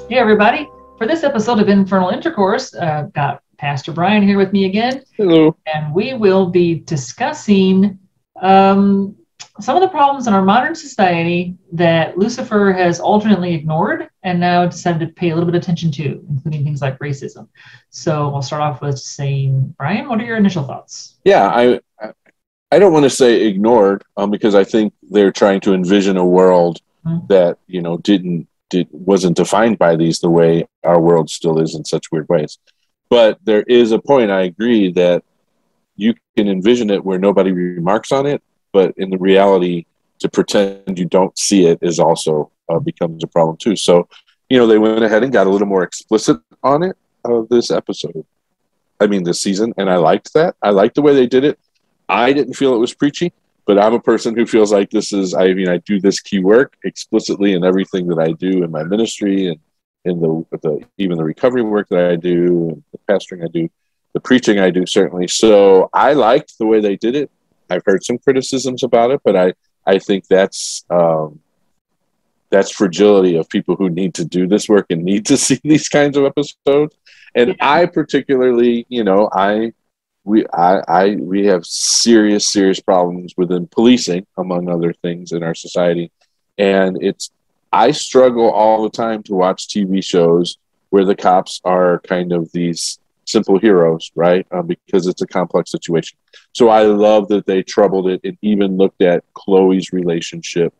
Hey, everybody. For this episode of Infernal Intercourse, got Pastor Brian here with me again, Hello. and we will be discussing um, some of the problems in our modern society that Lucifer has alternately ignored and now decided to pay a little bit of attention to, including things like racism. So I'll start off with saying, Brian, what are your initial thoughts? Yeah, I don't want to say ignored, because I think they're trying to envision a world that wasn't defined by these the way our world still is in such weird ways. But there is a point. I agree that you can envision it where nobody remarks on it, but in the reality, to pretend you don't see it is also becomes a problem too. So, they went ahead and got a little more explicit on it this episode. I mean, this season, and I liked that. I liked the way they did it. I didn't feel it was preachy, but I'm a person who feels like I do this key work explicitly in everything that I do in my ministry and in even the recovery work that I do and the pastoring I do, the preaching I do, certainly. So I liked the way they did it. I've heard some criticisms about it, but I think that's fragility of people who need to do this work and need to see these kinds of episodes. And I particularly, we have serious problems within policing, among other things, in our society. And I struggle all the time to watch TV shows where the cops are kind of these simple heroes, right? Because it's a complex situation. So I love that they troubled it and even looked at Chloe's relationship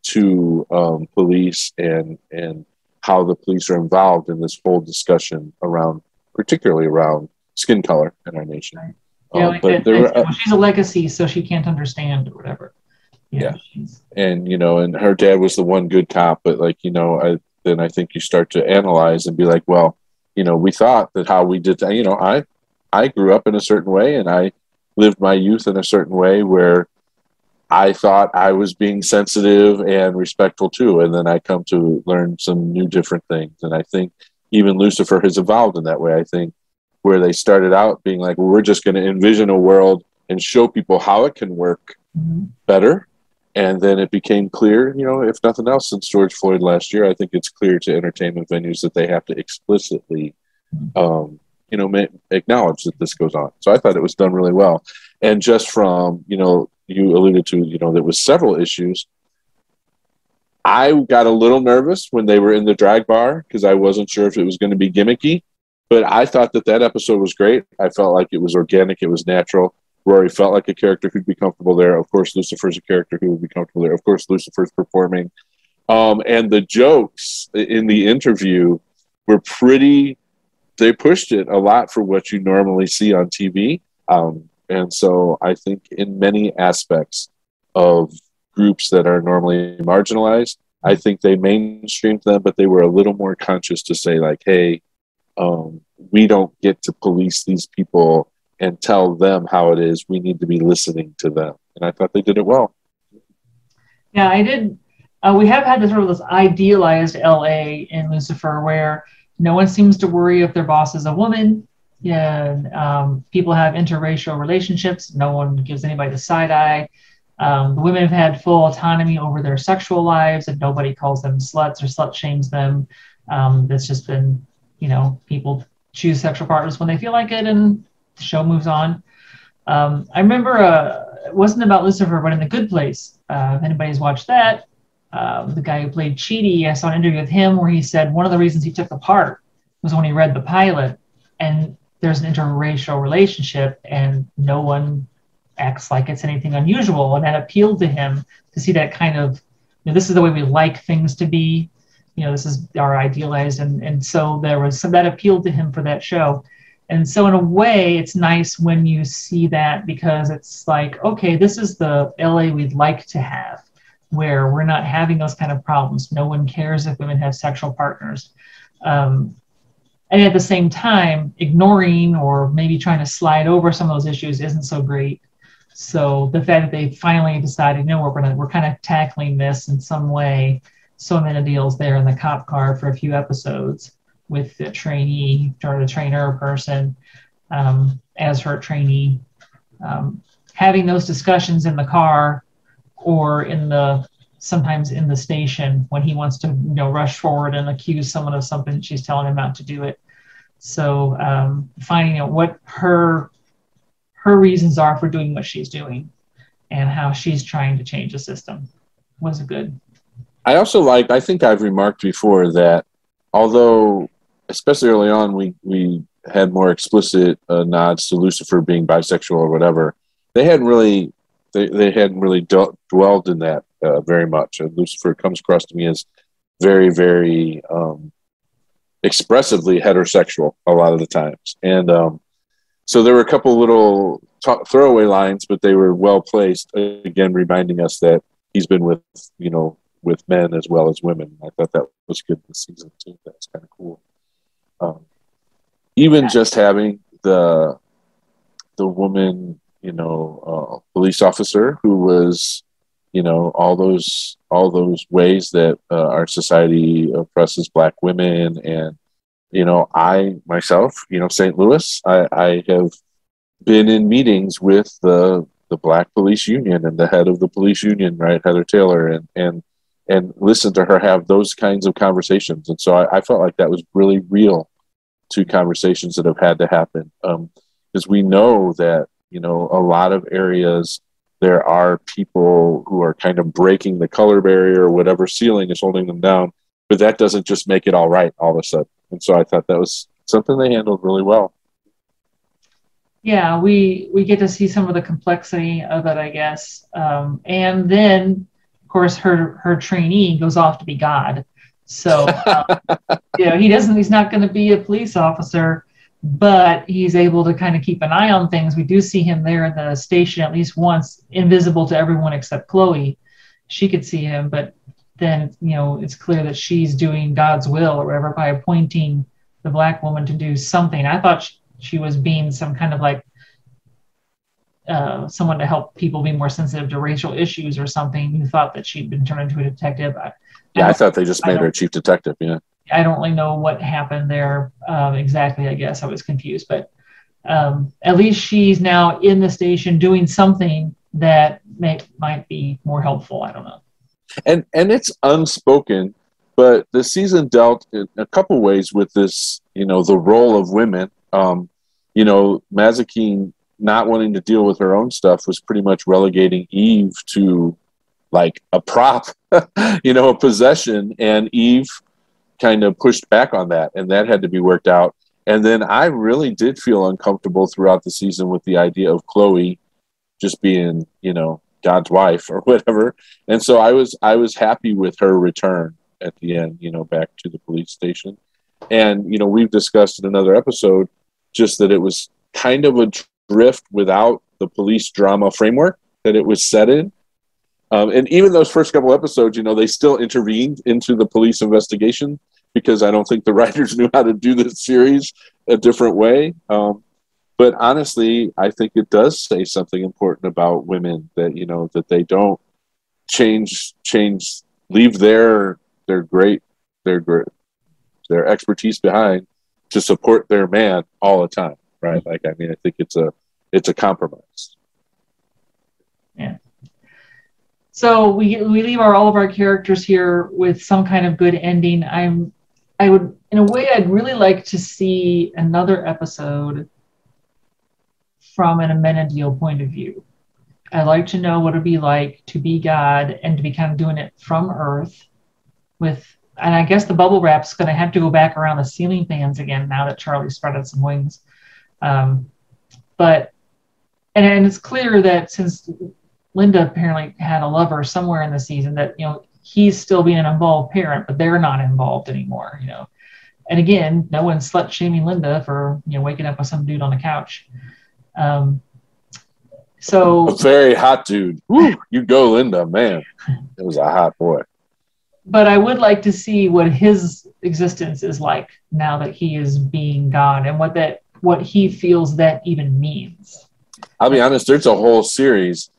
to police and how the police are involved in this whole discussion particularly around skin color in our nation. Right. Yeah, well, she's a legacy, so she can't understand or whatever. Yeah. And and her dad was the one good cop, but then I think you start to analyze and be like, well, we thought that how we did that. I grew up in a certain way, and I lived my youth in a certain way where I thought I was being sensitive and respectful too, and then I come to learn some new different things. And I think even Lucifer has evolved in that way. I think where they started out being like, well, we're just going to envision a world and show people how it can work better. And then it became clear, if nothing else, since George Floyd last year, I think it's clear to entertainment venues that they have to explicitly, acknowledge that this goes on. So I thought it was done really well. And just from, you alluded to, there was several issues. I got a little nervous when they were in the drag bar because I wasn't sure if it was going to be gimmicky, but I thought that episode was great. I felt like it was organic. It was natural. Rory felt like a character who'd be comfortable there. Of course, Lucifer's a character who would be comfortable there. Of course, Lucifer's performing. And the jokes in the interview were they pushed it a lot for what you normally see on TV. And so I think in many aspects of groups that are normally marginalized, I think they mainstreamed them, but they were a little more conscious to say like, hey, we don't get to police these people and tell them how it is. We need to be listening to them. And I thought they did it well. Yeah, I did. We have had this idealized LA in Lucifer where no one seems to worry if their boss is a woman. Yeah, people have interracial relationships. No one gives anybody the side eye. The women have had full autonomy over their sexual lives, and nobody calls them sluts or slut shames them. It's just been, people choose sexual partners when they feel like it, and the show moves on. I remember it wasn't about Lucifer, but in The Good Place. If anybody's watched that, the guy who played Chidi, I saw an interview with him where he said one of the reasons he took the part was when he read the pilot, and there's an interracial relationship and no one acts like it's anything unusual. And that appealed to him to see that kind of, this is the way we like things to be. This is our idealized. And so there was some that appealed to him for that show. And so in a way, it's nice when you see that because it's like, okay, this is the LA we'd like to have, where we're not having those kind of problems. No one cares if women have sexual partners. And at the same time, ignoring or maybe trying to slide over some of those issues isn't so great. So the fact that they finally decided, no, we're kind of tackling this in some way. So many deals there in the cop car for a few episodes with the trainee or the trainer person as her trainee. Having those discussions in the car or in the sometimes in the station when he wants to, rush forward and accuse someone of something she's telling him not to do it. So finding out what her reasons are for doing what she's doing and how she's trying to change the system was good. I also I think I've remarked before that although, especially early on, we had more explicit nods to Lucifer being bisexual or whatever, they hadn't really dwelled in that very much. And Lucifer comes across to me as very, very expressively heterosexual a lot of the times. And so there were a couple little throwaway lines, but they were well placed, again, reminding us that he's been with men as well as women. I thought that was good this season too. That's kind of cool. Even just having the woman, police officer who was, all those ways that our society oppresses Black women. And, I myself, St. Louis, I have been in meetings with the Black Police Union and the head of the police union, right, Heather Taylor, and listen to her have those kinds of conversations. And so I felt like that was really real to conversations that have had to happen. Because we know that, a lot of areas there are people who are kind of breaking the color barrier or whatever ceiling is holding them down, but that doesn't just make it all right all of a sudden. And so I thought that was something they handled really well. Yeah, we get to see some of the complexity of it, I guess. And then, of course, her trainee goes off to be God. So, he's not going to be a police officer, but he's able to kind of keep an eye on things. We do see him there in the station at least once, invisible to everyone except Chloe. She could see him, but then, it's clear that she's doing God's will or whatever by appointing the Black woman to do something. I thought she was being some kind of someone to help people be more sensitive to racial issues or something. You thought that she'd been turned into a detective. I thought they just made her a chief detective. Yeah. I don't really know what happened there exactly. I guess I was confused, but at least she's now in the station doing something that might be more helpful. I don't know. And it's unspoken, but the season dealt in a couple ways with this, the role of women. Mazikeen not wanting to deal with her own stuff was pretty much relegating Eve to like a prop, a possession, and Eve kind of pushed back on that, and that had to be worked out. And then I really did feel uncomfortable throughout the season with the idea of Chloe just being, God's wife or whatever. And so I was happy with her return at the end, back to the police station. And, we've discussed in another episode just that it was kind of a drift without the police drama framework that it was set in. And even those first couple episodes, they still intervened into the police investigation because I don't think the writers knew how to do this series a different way. But honestly, I think it does say something important about women that, that they don't leave their expertise behind to support their man all the time. Right. I think it's a compromise. Yeah. So we leave all of our characters here with some kind of good ending. I would, in a way, I'd really like to see another episode from an Amenadiel point of view. I'd like to know what it'd be like to be God and to be kind of doing it from Earth and I guess the bubble wrap's going to have to go back around the ceiling fans again now that Charlie spread out some wings. But it's clear that since Linda apparently had a lover somewhere in the season that, he's still being an involved parent, but they're not involved anymore, And again, no one's slut shaming Linda for, waking up with some dude on the couch. So a very hot dude. Woo, you go, Linda, man. It was a hot boy. But I would like to see what his existence is like now that he is being God and what he feels that even means. I'll be honest, there's a whole series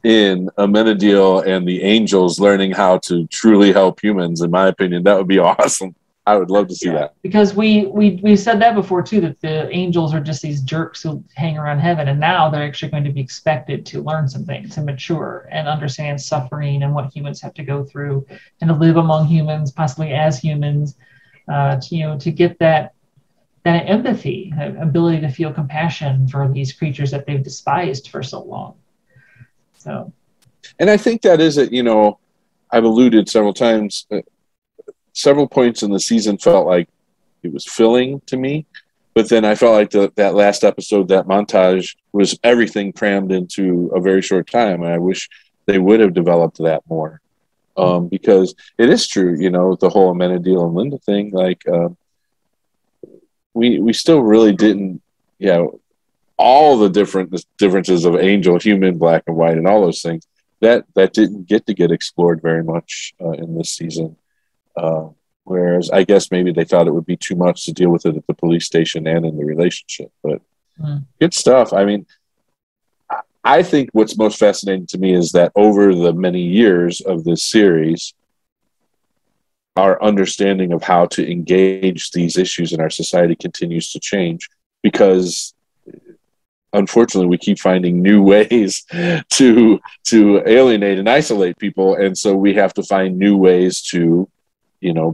in Amenadiel and the angels learning how to truly help humans. In my opinion, that would be awesome. I would love to see that. Because we said that before too, that the angels are just these jerks who hang around heaven, and now they're actually going to be expected to learn some things and mature and understand suffering and what humans have to go through, and to live among humans, possibly as humans, to get that empathy, ability to feel compassion for these creatures that they've despised for so long. So, and I think that is it. I've alluded several times. Several points in the season felt like it was filling to me, but then I felt like that last episode, that montage, was everything crammed into a very short time, and I wish they would have developed that more, because it is true, the whole Amenadiel and Linda thing. Like, we still really didn't, all the differences of angel, human, black and white, and all those things that didn't get explored very much in this season. Whereas I guess maybe they thought it would be too much to deal with it at the police station and in the relationship. But good stuff. I mean, I think what's most fascinating to me is that over the many years of this series, our understanding of how to engage these issues in our society continues to change, because unfortunately we keep finding new ways to alienate and isolate people. And so we have to find new ways to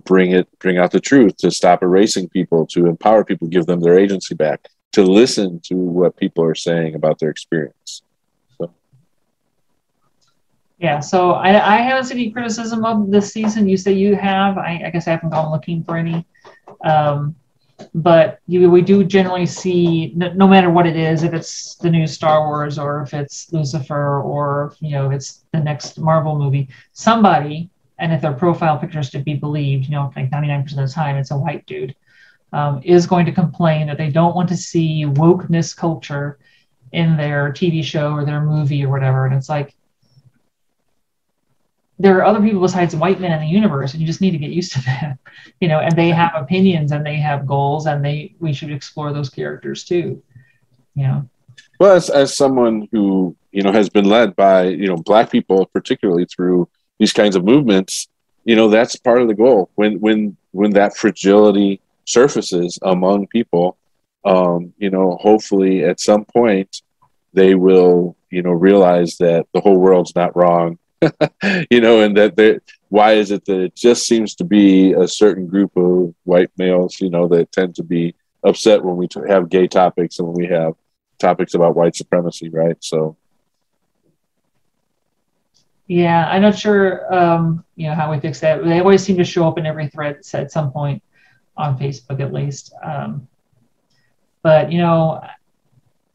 bring out the truth, to stop erasing people, to empower people, give them their agency back, to listen to what people are saying about their experience. So I haven't seen any criticism of this season. You say you have. I guess I haven't gone looking for any. But we do generally see, no matter what it is, if it's the new Star Wars or if it's Lucifer or if it's the next Marvel movie, somebody, and if their profile picture is to be believed, like 99% of the time, it's a white dude, is going to complain that they don't want to see wokeness culture in their TV show or their movie or whatever. And it's like, there are other people besides white men in the universe, and you just need to get used to that, and they have opinions and they have goals, and we should explore those characters too, Well, as someone who, has been led by, Black people, particularly through these kinds of movements, that's part of the goal. When that fragility surfaces among people, hopefully at some point they will, realize that the whole world's not wrong, and that why is it that it just seems to be a certain group of white males, that tend to be upset when we have gay topics and when we have topics about white supremacy, right? So. Yeah, I'm not sure, how we fix that. They always seem to show up in every thread at some point on Facebook, at least. But,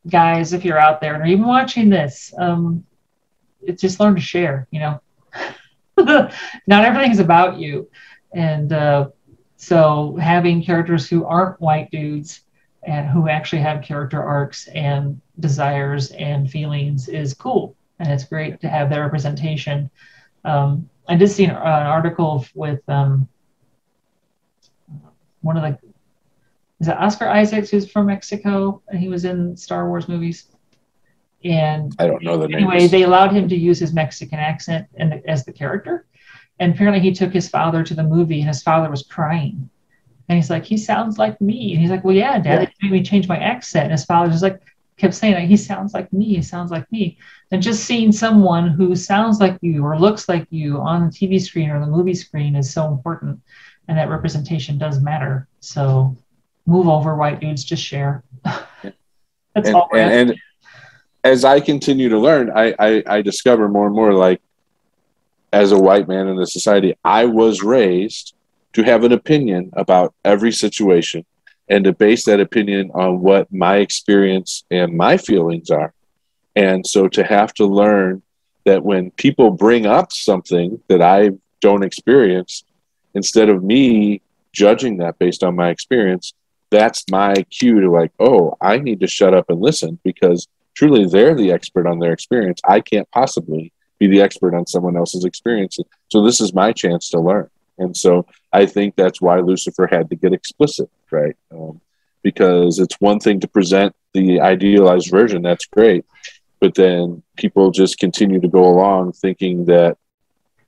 guys, if you're out there and even watching this, just learn to share, Not everything's about you. And so having characters who aren't white dudes and who actually have character arcs and desires and feelings is cool. And it's great to have that representation. I did see an article with one of the, is it Oscar Isaacs, who's from Mexico, and he was in Star Wars movies. And I don't know the name. Anyway, they allowed him to use his Mexican accent as the character. And apparently he took his father to the movie, and his father was crying. And he's like, he sounds like me. And he's like, well, yeah, Dad, they made me change my accent. And his father just kept saying, like, he sounds like me. He sounds like me. And just seeing someone who sounds like you or looks like you on the TV screen or the movie screen is so important. And that representation does matter. So move over, white dudes, just share. That's all. And as I continue to learn, I discover more and more, like, as a white man in the society, I was raised to have an opinion about every situation and to base that opinion on what my experience and my feelings are. And so to have to learn that when people bring up something that I don't experience, instead of me judging that based on my experience, that's my cue to, like, oh, I need to shut up and listen, because truly they're the expert on their experience. I can't possibly be the expert on someone else's experience. So this is my chance to learn. And so I think that's why Lucifer had to get explicit, right? Because it's one thing to present the idealized version, that's great, but then people just continue to go along thinking that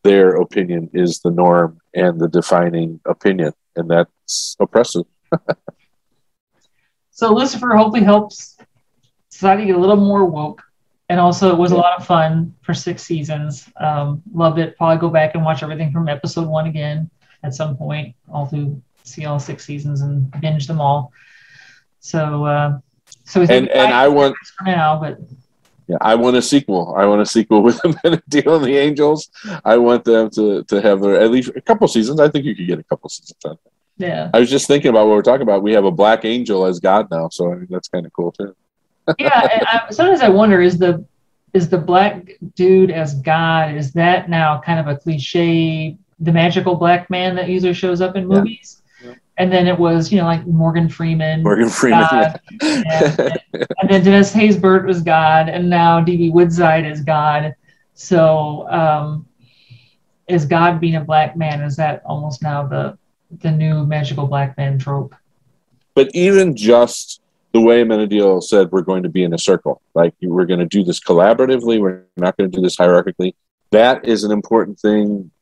their opinion is the norm and the defining opinion, and that's it's oppressive. So Lucifer hopefully helps society get a little more woke. And also, it was a lot of fun for 6 seasons. Loved it. Probably go back and watch everything from episode 1 again at some point, see all 6 seasons and binge them all. So, I want for now, but yeah, I want a sequel. I want a sequel with Amenadiel and the Angels. I want them to have at least a couple seasons. I think you could get a couple seasons on that. Yeah. I was just thinking about what we're talking about. We have a black angel as God now, so I mean that's kind of cool too. Yeah, and sometimes I wonder, is the black dude as God, is that now kind of a cliche, the magical black man that usually shows up in movies? Yeah. And then it was, like Morgan Freeman. God, yeah. And then Dennis Haysbert was God, and now D.B. Woodside is God. So is God being a black man, is that almost now the new magical black man trope? But even just the way Amenadiel said, we're going to be in a circle. Like, we're going to do this collaboratively. We're not going to do this hierarchically. That is an important thing,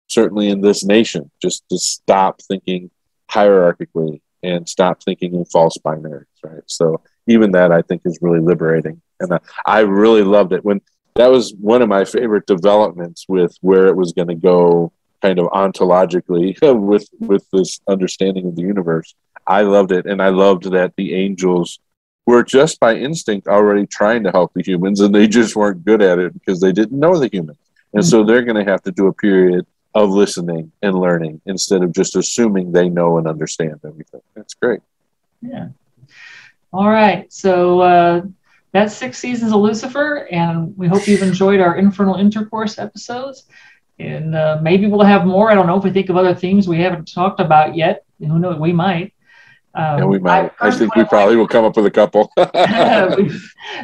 certainly in this nation, just to stop thinking hierarchically and stop thinking in false binaries, right? So even that, I think, is really liberating. And I really loved it. That was one of my favorite developments with where it was going to go kind of ontologically with this understanding of the universe. I loved it, and I loved that the angels were just by instinct already trying to help the humans, and they just weren't good at it because they didn't know the humans. And so they're going to have to do a period of listening and learning instead of just assuming they know and understand everything. That's great. Yeah. All right. So that's 6 seasons of Lucifer, and we hope you've enjoyed our Infernal Intercourse episodes. And maybe we'll have more. I don't know if we think of other themes we haven't talked about yet. Who knows? We might. Yeah, we might. I think we probably will come up with a couple.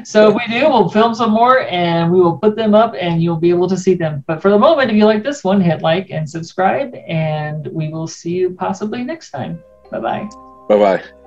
So if we do, we'll film some more and we will put them up and you'll be able to see them. But for the moment, if you like this one, hit like and subscribe, and we will see you possibly next time. Bye-bye. Bye-bye.